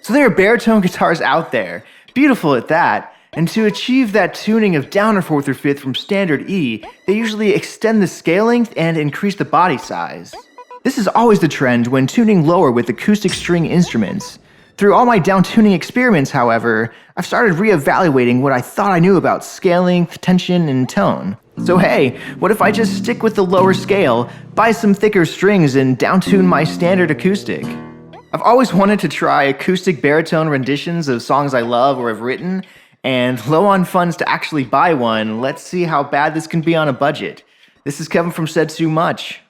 So there are baritone guitars out there, beautiful at that, and to achieve that tuning of down or fourth or fifth from standard E, they usually extend the scale length and increase the body size. This is always the trend when tuning lower with acoustic string instruments. Through all my down-tuning experiments, however, I've started re-evaluating what I thought I knew about scale length, tension, and tone. So hey, what if I just stick with the lower scale, buy some thicker strings, and down-tune my standard acoustic? I've always wanted to try acoustic baritone renditions of songs I love or have written, and low on funds to actually buy one. Let's see how bad this can be on a budget. This is Kevin from Said Too Much.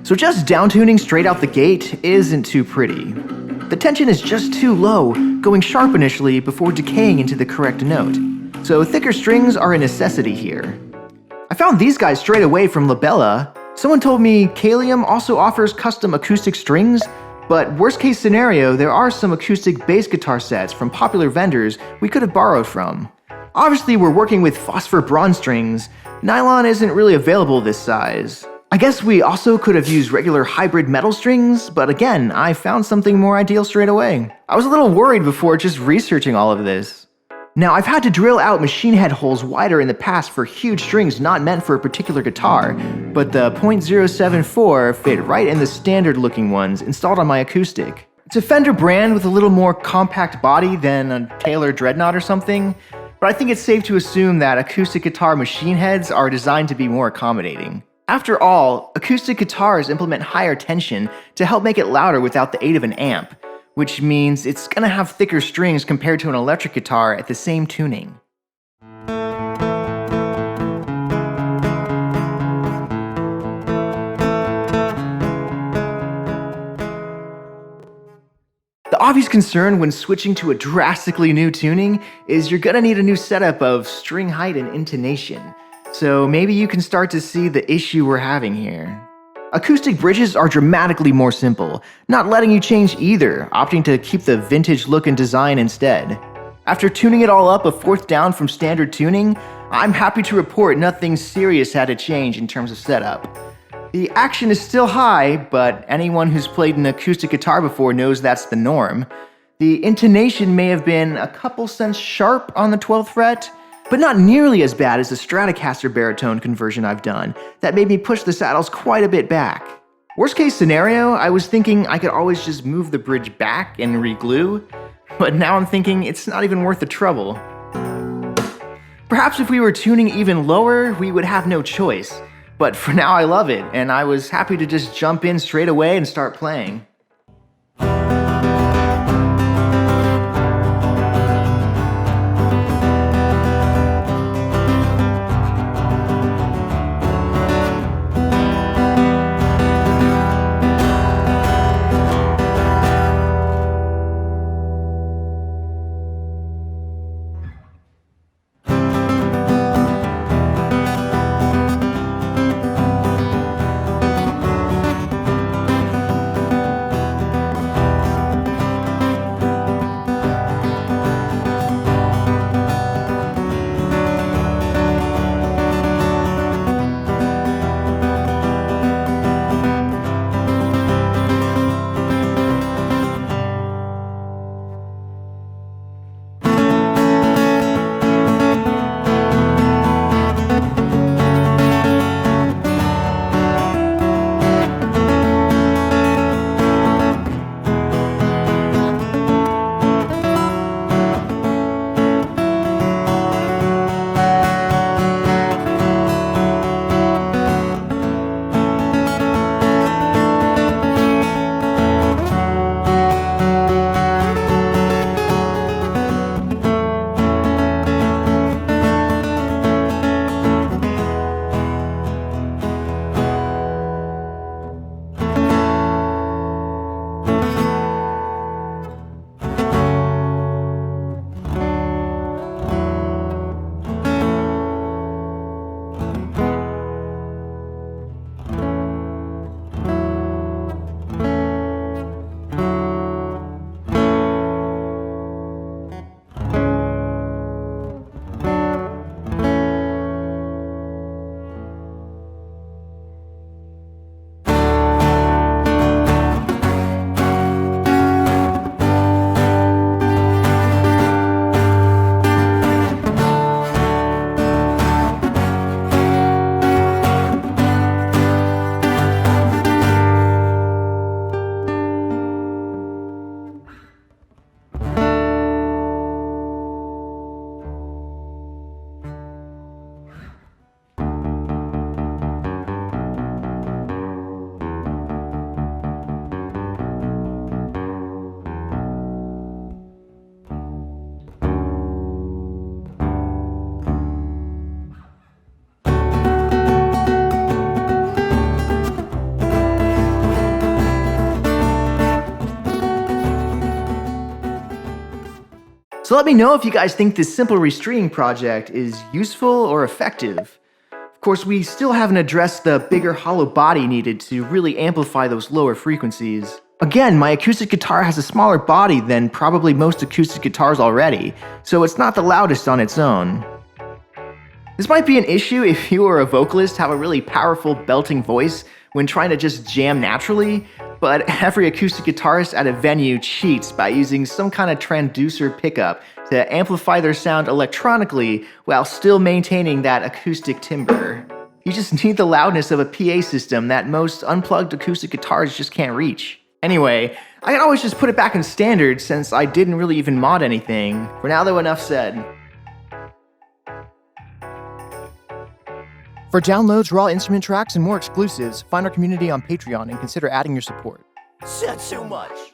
So just down-tuning straight out the gate isn't too pretty. The tension is just too low, going sharp initially before decaying into the correct note. So thicker strings are a necessity here. I found these guys straight away from Labella. Someone told me Kalium also offers custom acoustic strings, but worst case scenario, there are some acoustic bass guitar sets from popular vendors we could have borrowed from. Obviously, we're working with phosphor bronze strings. Nylon isn't really available this size. I guess we also could have used regular hybrid metal strings, but again, I found something more ideal straight away. I was a little worried before just researching all of this. Now, I've had to drill out machine head holes wider in the past for huge strings not meant for a particular guitar, but the .074 fit right in the standard looking ones installed on my acoustic. It's a Fender brand with a little more compact body than a Taylor Dreadnought or something, but I think it's safe to assume that acoustic guitar machine heads are designed to be more accommodating. After all, acoustic guitars implement higher tension to help make it louder without the aid of an amp, which means it's gonna have thicker strings compared to an electric guitar at the same tuning. The obvious concern when switching to a drastically new tuning is you're gonna need a new setup of string height and intonation. So maybe you can start to see the issue we're having here. Acoustic bridges are dramatically more simple, not letting you change either, opting to keep the vintage look and design instead. After tuning it all up a fourth down from standard tuning, I'm happy to report nothing serious had to change in terms of setup. The action is still high, but anyone who's played an acoustic guitar before knows that's the norm. The intonation may have been a couple cents sharp on the 12th fret, but not nearly as bad as the Stratocaster baritone conversion I've done that made me push the saddles quite a bit back. Worst case scenario, I was thinking I could always just move the bridge back and re-glue, but now I'm thinking it's not even worth the trouble. Perhaps if we were tuning even lower, we would have no choice, but for now I love it, and I was happy to just jump in straight away and start playing. So let me know if you guys think this simple restringing project is useful or effective. Of course, we still haven't addressed the bigger hollow body needed to really amplify those lower frequencies. Again, my acoustic guitar has a smaller body than probably most acoustic guitars already, so it's not the loudest on its own. This might be an issue if you or a vocalist have a really powerful belting voice when trying to just jam naturally, but every acoustic guitarist at a venue cheats by using some kind of transducer pickup to amplify their sound electronically while still maintaining that acoustic timbre. You just need the loudness of a PA system that most unplugged acoustic guitars just can't reach. Anyway, I can always just put it back in standard since I didn't really even mod anything. For now though, enough said. For downloads, raw instrument tracks, and more exclusives, find our community on Patreon and consider adding your support. Said so much.